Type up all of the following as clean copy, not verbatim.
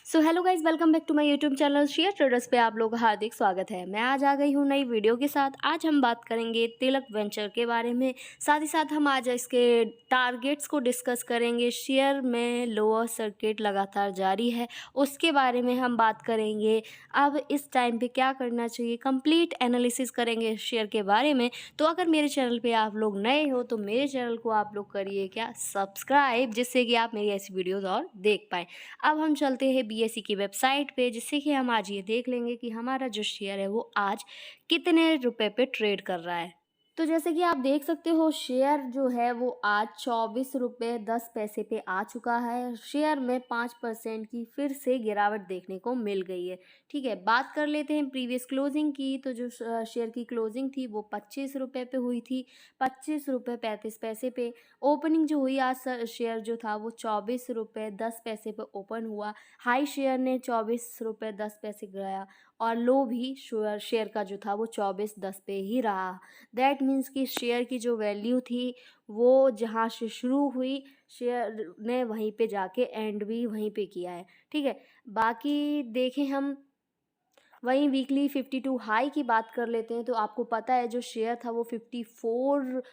So hello guys, welcome back to my YouTube channel share traders पे आप लोगों का हार्दिक स्वागत है। मैं आज आ गई हूँ नई वीडियो के साथ। आज हम बात करेंगे तिलक वेंचर के बारे में। साथ ही साथ हम आज इसके टारगेट्स को डिस्कस करेंगे। शेयर में लोअर सर्किट लगातार जारी है, उसके बारे में हम बात करेंगे। अब इस टाइम पे क्या करना चाहिए, कंप्लीट एनालिसिस करेंगे शेयर के बारे में। तो अगर मेरे चैनल पे आप लोग नए हो तो मेरे चैनल को आप लोग करिए क्या, सब्सक्राइब, जिससे कि आप मेरी ऐसी वीडियोज़ और देख पाएँ। अब हम चलते हैं बीएसई की वेबसाइट पे, जिससे कि हम आज ये देख लेंगे कि हमारा जो शेयर है वो आज कितने रुपए पे ट्रेड कर रहा है। तो जैसे कि आप देख सकते हो, शेयर जो है वो आज 24 रुपये 10 पैसे पे आ चुका है। शेयर में 5% की फिर से गिरावट देखने को मिल गई है। ठीक है, बात कर लेते हैं प्रीवियस क्लोजिंग की। तो जो शेयर की क्लोजिंग थी वो 25 रुपये पे हुई थी, 25 रुपये 35 पैसे पे। ओपनिंग जो हुई आज, शेयर जो था वो 24 रुपये 10 पैसे पे ओपन हुआ। हाई शेयर ने 24 रुपये 10 पैसे गया और लो भी शेयर का जो था वो 24 10 पे ही रहा। दैट मीन्स कि शेयर की जो वैल्यू थी वो जहाँ से शुरू हुई, शेयर ने वहीं पे जाके एंड भी वहीं पे किया है। ठीक है, बाकी देखें हम वहीं वीकली 52 हाई की बात कर लेते हैं। तो आपको पता है जो शेयर था वो 54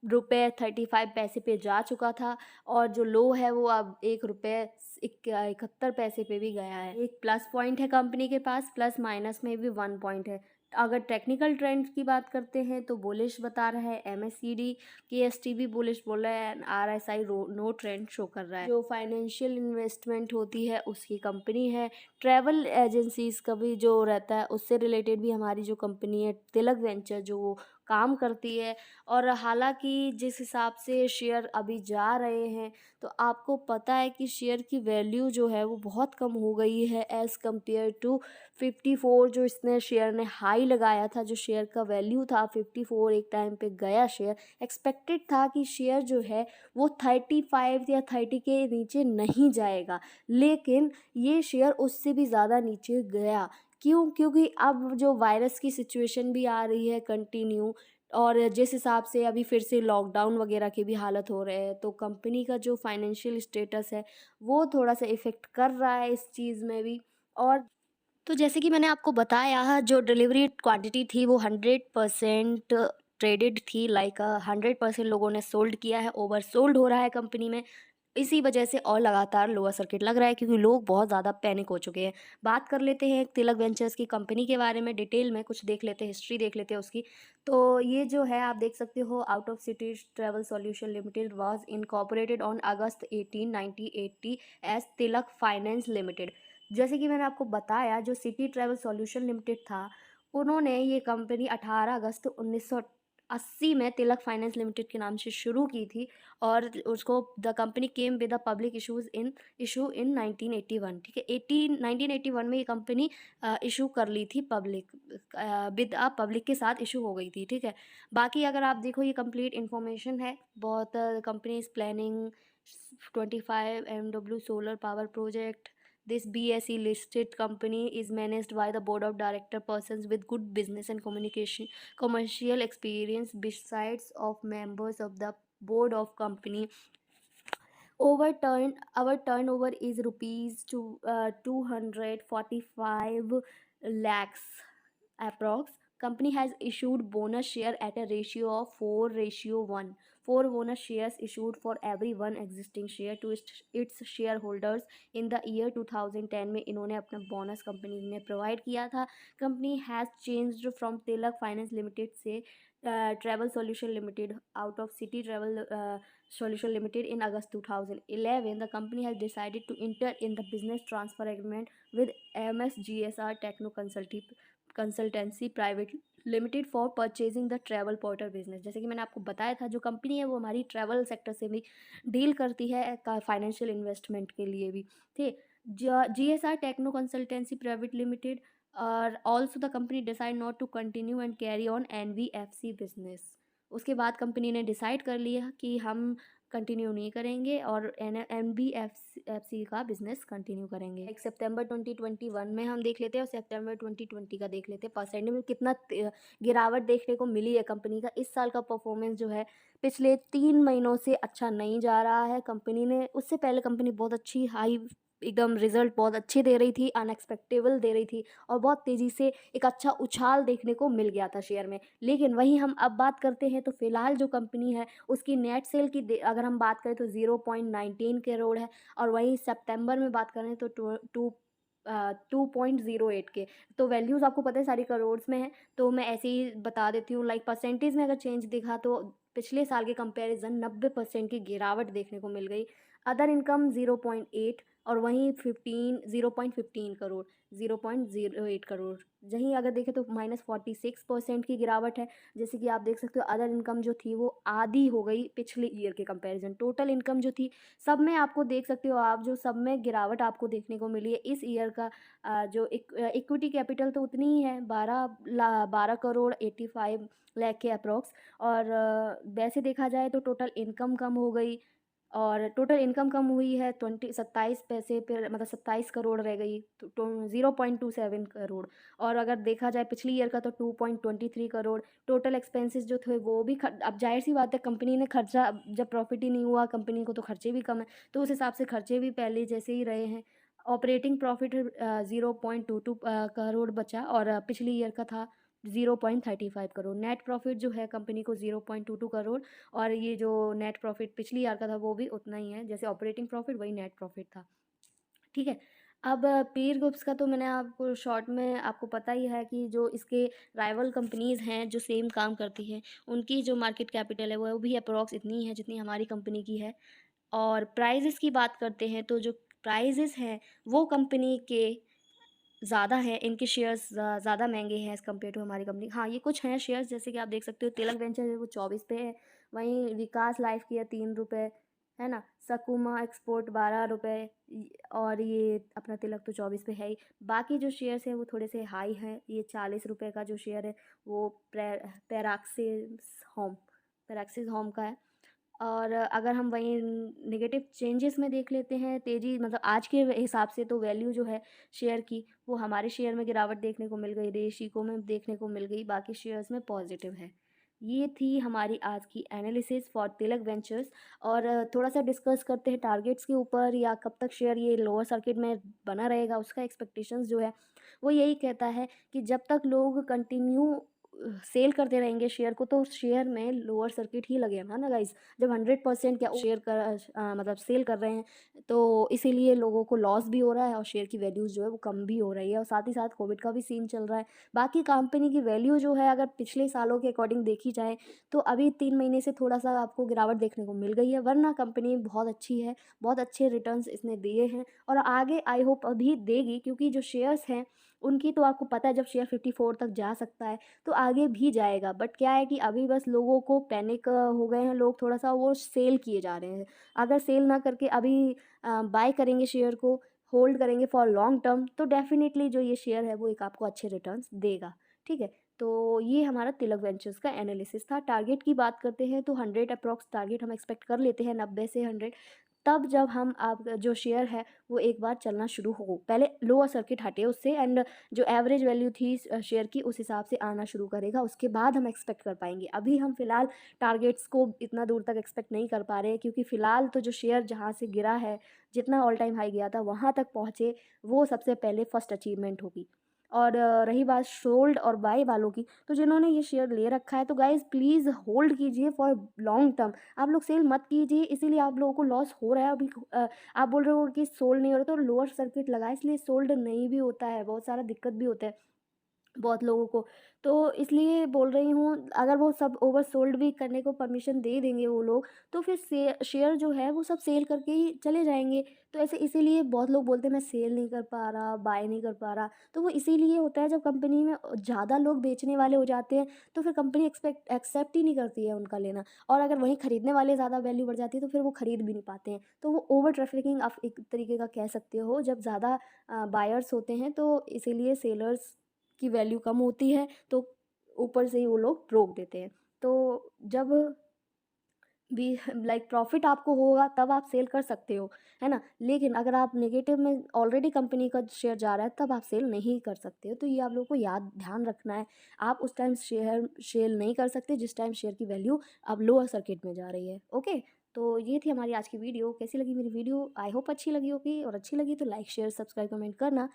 रुपये 35 पैसे पे जा चुका था और जो लो है वो अब 1 रुपये 71 पैसे पे भी गया है। एक प्लस पॉइंट है कंपनी के पास, प्लस माइनस में भी 1 पॉइंट है। अगर टेक्निकल ट्रेंड की बात करते हैं तो बुलिश बता रहा है, एमएससीडी केएसटी भी बुलिश बोल रहा है, आरएसआई नो ट्रेंड शो कर रहा है। जो फाइनेंशियल इन्वेस्टमेंट होती है उसकी कंपनी है। ट्रैवल एजेंसीज का भी जो रहता है उससे रिलेटेड भी हमारी जो कंपनी है तिलक वेंचर, जो वो काम करती है। और हालांकि जिस हिसाब से शेयर अभी जा रहे हैं तो आपको पता है कि शेयर की वैल्यू जो है वो बहुत कम हो गई है एज़ कम्पेयर टू 54 जो इसने शेयर ने हाई लगाया था। जो शेयर का वैल्यू था 54 एक टाइम पे गया शेयर। एक्सपेक्टेड था कि शेयर जो है वो 35 या 30 के नीचे नहीं जाएगा, लेकिन ये शेयर उससे भी ज़्यादा नीचे गया। क्यों? क्योंकि अब जो वायरस की सिचुएशन भी आ रही है कंटिन्यू, और जिस हिसाब से अभी फिर से लॉकडाउन वगैरह की भी हालत हो रहे हैं तो कंपनी का जो फाइनेंशियल स्टेटस है वो थोड़ा सा इफ़ेक्ट कर रहा है इस चीज़ में भी। और तो जैसे कि मैंने आपको बताया, जो डिलीवरी क्वांटिटी थी वो 100% ट्रेडेड थी। लाइक 100% लोगों ने सोल्ड किया है, ओवर सोल्ड हो रहा है कंपनी में। इसी वजह से और लगातार लोअर सर्किट लग रहा है क्योंकि लोग बहुत ज़्यादा पैनिक हो चुके हैं। बात कर लेते हैं तिलक वेंचर्स की कंपनी के बारे में, डिटेल में कुछ देख लेते हैं, हिस्ट्री देख लेते हैं उसकी। तो ये जो है आप देख सकते हो, out of city travel solution limited was incorporated on August 18 1980 as Tilak finance limited. जैसे कि मैंने आपको बताया, जो सिटी ट्रैवल सॉल्यूशन लिमिटेड था, उन्होंने ये कंपनी 18 अगस्त 1980 में तिलक फाइनेंस लिमिटेड के नाम से शुरू की थी। और उसको the company came with the public issue in 1981। ठीक है, 1981 में ये कंपनी इशू कर ली थी, पब्लिक विद पब्लिक के साथ इशू हो गई थी। ठीक है, बाकी अगर आप देखो ये कंप्लीट इन्फॉर्मेशन है। बहुत company is planning 25 MW solar power project. This BSE listed company is managed by the board of director persons with good business and commercial experience. Besides of members of the board of company, our turnover is rupees 245 lakhs approx. Company has issued bonus share at a ratio of 4:1. 4 bonus shares issued for every one existing share to its shareholders in the year 2010 में इन्होंने अपना bonus company ने provide किया था। Company has changed from Tilak finance limited से travel solution limited out of city travel Solution Limited in August 2011. The company has decided to enter in the business transfer agreement with MSGSR Techno Consultancy Private Limited for purchasing the travel porter business. जैसे कि मैंने आपको बताया था, जो company है वो हमारी ट्रैवल सेक्टर से भी डील करती है फाइनेंशियल इन्वेस्टमेंट के लिए भी। ठीक, GSR Techno Consultancy Private Limited और also the company decide not to continue and carry on NBFC business. उसके बाद कंपनी ने डिसाइड कर लिया कि हम कंटिन्यू नहीं करेंगे और NBFC का बिजनेस कंटिन्यू करेंगे। एक सितंबर 2021 में हम देख लेते हैं और सितंबर 2020 का देख लेते हैं। परसेंट में कितना गिरावट देखने को मिली है कंपनी का। इस साल का परफॉर्मेंस जो है पिछले 3 महीनों से अच्छा नहीं जा रहा है। कंपनी ने, उससे पहले कंपनी बहुत अच्छी हाई एकदम रिज़ल्ट बहुत अच्छे दे रही थी, अनएक्सपेक्टेबल दे रही थी और बहुत तेज़ी से एक अच्छा उछाल देखने को मिल गया था शेयर में। लेकिन वहीं हम अब बात करते हैं तो फ़िलहाल जो कंपनी है उसकी नेट सेल की अगर हम बात करें तो 0.19 करोड़ है और वहीं सितंबर में बात करें तो 2.08 के। तो वैल्यूज़ आपको पता है सारी करोड़्स में है, तो मैं ऐसे ही बता देती हूँ। लाइक परसेंटेज में अगर चेंज दिखा तो पिछले साल के कंपैरिज़न 90% की गिरावट देखने को मिल गई। अदर इनकम 0.8 और वहीं 0.15 करोड़, 0.08 करोड़। वहीं अगर देखें तो -46% की गिरावट है। जैसे कि आप देख सकते हो अदर इनकम जो थी वो आधी हो गई पिछले ईयर के कंपैरिज़न। टोटल इनकम जो थी सब में आपको देख सकते हो आप, जो सब में गिरावट आपको देखने को मिली है इस ईयर का। जो इक्विटी कैपिटल तो उतनी ही है, 12 करोड़ 85 लाख के अप्रॉक्स। और वैसे देखा जाए तो टोटल इनकम कम हो गई और टोटल इनकम कम हुई है 27 पैसे पे, मतलब 27 करोड़ रह गई, तो 0.27 करोड़। और अगर देखा जाए पिछली ईयर का तो 2.23 करोड़। टोटल एक्सपेंसेस जो थे वो भी अब जाहिर सी बात है कंपनी ने खर्चा, जब प्रॉफिट ही नहीं हुआ कंपनी को तो खर्चे भी कम है, तो उस हिसाब से खर्चे भी पहले जैसे ही रहे हैं। ऑपरेटिंग प्रॉफिट 0.22 करोड़ बचा और पिछली ईयर का था 0.35 करोड़। नेट प्रॉफिट जो है कंपनी को 0.22 करोड़ और ये जो नेट प्रॉफिट पिछली ईयर का था वो भी उतना ही है, जैसे ऑपरेटिंग प्रॉफिट वही नेट प्रॉफिट था। ठीक है। अब पीयर ग्रुप्स का तो मैंने आपको शॉर्ट में आपको पता ही है कि जो इसके राइवल कंपनीज़ हैं जो सेम काम करती हैं, उनकी जो मार्केट कैपिटल है वो भी अप्रॉक्स इतनी है जितनी हमारी कंपनी की है। और प्राइजेज़ की बात करते हैं तो जो प्राइजेज़ हैं वो कंपनी के ज़्यादा है, इनके शेयर्स ज़्यादा महँगे हैं एज़ कम्पेयर टू हमारी कंपनी। हाँ, ये कुछ हैं शेयर्स जैसे कि आप देख सकते हो तिलक वेंचर है वो 24 पे है, वहीं विकास लाइफ़ की है 3 रुपए, है ना? सकुमा एक्सपोर्ट 12 रुपए और ये अपना तिलक तो 24 पे है ही। बाकी जो शेयर्स हैं वो थोड़े से हाई हैं, ये 40 रुपए का जो शेयर है वो पैराक्सिस होम का है। और अगर हम वहीं नेगेटिव चेंजेस में देख लेते हैं तेज़ी, मतलब आज के हिसाब से तो वैल्यू जो है शेयर की वो हमारे शेयर में गिरावट देखने को मिल गई, रेशिको में देखने को मिल गई, बाकी शेयर्स में पॉजिटिव है। ये थी हमारी आज की एनालिसिस फॉर तिलक वेंचर्स। और थोड़ा सा डिस्कस करते हैं टारगेट्स के ऊपर या कब तक शेयर ये लोअर सर्किट में बना रहेगा, उसका एक्सपेक्टेशंस जो है वो यही कहता है कि जब तक लोग कंटिन्यू सेल करते रहेंगे शेयर को तो शेयर में लोअर सर्किट ही लगेगा ना गाइज। जब 100% क्या शेयर मतलब सेल कर रहे हैं तो इसीलिए लोगों को लॉस भी हो रहा है और शेयर की वैल्यूज़ जो है वो कम भी हो रही है और साथ ही साथ कोविड का भी सीन चल रहा है। बाकी कंपनी की वैल्यू जो है अगर पिछले सालों के अकॉर्डिंग देखी जाए तो अभी 3 महीने से थोड़ा सा आपको गिरावट देखने को मिल गई है, वरना कंपनी बहुत अच्छी है, बहुत अच्छे रिटर्न्स इसने दिए हैं और आगे आई होप अभी देगी, क्योंकि जो शेयर्स हैं उनकी तो आपको पता है जब शेयर 54 तक जा सकता है तो आगे भी जाएगा। बट क्या है कि अभी बस लोगों को पैनिक हो गए हैं लोग, थोड़ा सा वो सेल किए जा रहे हैं। अगर सेल ना करके अभी बाय करेंगे शेयर को, होल्ड करेंगे फॉर लॉन्ग टर्म, तो डेफिनेटली जो ये शेयर है वो एक आपको अच्छे रिटर्न्स देगा। ठीक है, तो ये हमारा तिलक वेंचर्स का एनालिसिस था। टारगेट की बात करते हैं तो 100 अप्रॉक्स टारगेट हम एक्सपेक्ट कर लेते हैं, 90 से 100, तब जब हम आप जो शेयर है वो एक बार चलना शुरू हो, पहले लोअर सर्किट हटे उससे एंड जो एवरेज वैल्यू थी शेयर की उस हिसाब से आना शुरू करेगा, उसके बाद हम एक्सपेक्ट कर पाएंगे। अभी हम फिलहाल टारगेट्स को इतना दूर तक एक्सपेक्ट नहीं कर पा रहे हैं, क्योंकि फ़िलहाल तो जो शेयर जहाँ से गिरा है, जितना ऑल टाइम हाई गया था वहाँ तक पहुँचे, वो सबसे पहले फर्स्ट अचीवमेंट होगी। और रही बात शोल्ड और बाय वालों की, तो जिन्होंने ये शेयर ले रखा है तो गाइज़ प्लीज़ होल्ड कीजिए फॉर लॉन्ग टर्म। आप लोग सेल मत कीजिए, इसीलिए आप लोगों को लॉस हो रहा है अभी। आप बोल रहे हो कि सोल्ड नहीं हो रहा, तो लोअर सर्किट लगा है इसलिए सोल्ड नहीं भी होता है, बहुत सारा दिक्कत भी होता है बहुत लोगों को। तो इसलिए बोल रही हूँ, अगर वो सब ओवर सोल्ड भी करने को परमिशन दे देंगे वो लोग, तो फिर शेयर जो है वो सब सेल करके ही चले जाएँगे। तो ऐसे इसीलिए बहुत लोग बोलते हैं मैं सेल नहीं कर पा रहा, बाय नहीं कर पा रहा। तो वो इसीलिए होता है, जब कंपनी में ज़्यादा लोग बेचने वाले हो जाते हैं तो फिर कंपनी एक्सेप्ट ही नहीं करती है उनका लेना। और अगर वहीं खरीदने वाले ज़्यादा वैल्यू बढ़ जाती है तो फिर वो खरीद भी नहीं पाते हैं। तो वो ओवर ट्रैफिकिंग आप एक तरीके का कह सकते हो, जब ज़्यादा बायर्स होते हैं तो इसीलिए सेलर्स की वैल्यू कम होती है, तो ऊपर से ही वो लोग रोक देते हैं। तो जब भी लाइक प्रॉफिट आपको होगा तब आप सेल कर सकते हो, है ना? लेकिन अगर आप नेगेटिव में ऑलरेडी कंपनी का शेयर जा रहा है तब आप सेल नहीं कर सकते हो। तो ये आप लोगों को याद ध्यान रखना है। आप उस टाइम शेयर सेल नहीं कर सकते जिस टाइम शेयर की वैल्यू अब लोअर सर्किट में जा रही है। ओके? तो ये थी हमारी आज की वीडियो। कैसी लगी मेरी वीडियो? आई होप अच्छी लगी होगी, और अच्छी लगी तो लाइक, शेयर, सब्सक्राइब, कमेंट करना।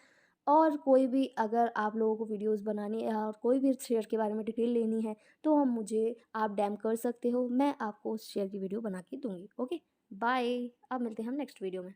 और कोई भी अगर आप लोगों को वीडियोस बनानी है और कोई भी शेयर के बारे में डिटेल लेनी है तो हम मुझे आप डैम कर सकते हो, मैं आपको उस शेयर की वीडियो बना के दूँगी। Okay, bye. अब मिलते हैं हम नेक्स्ट वीडियो में।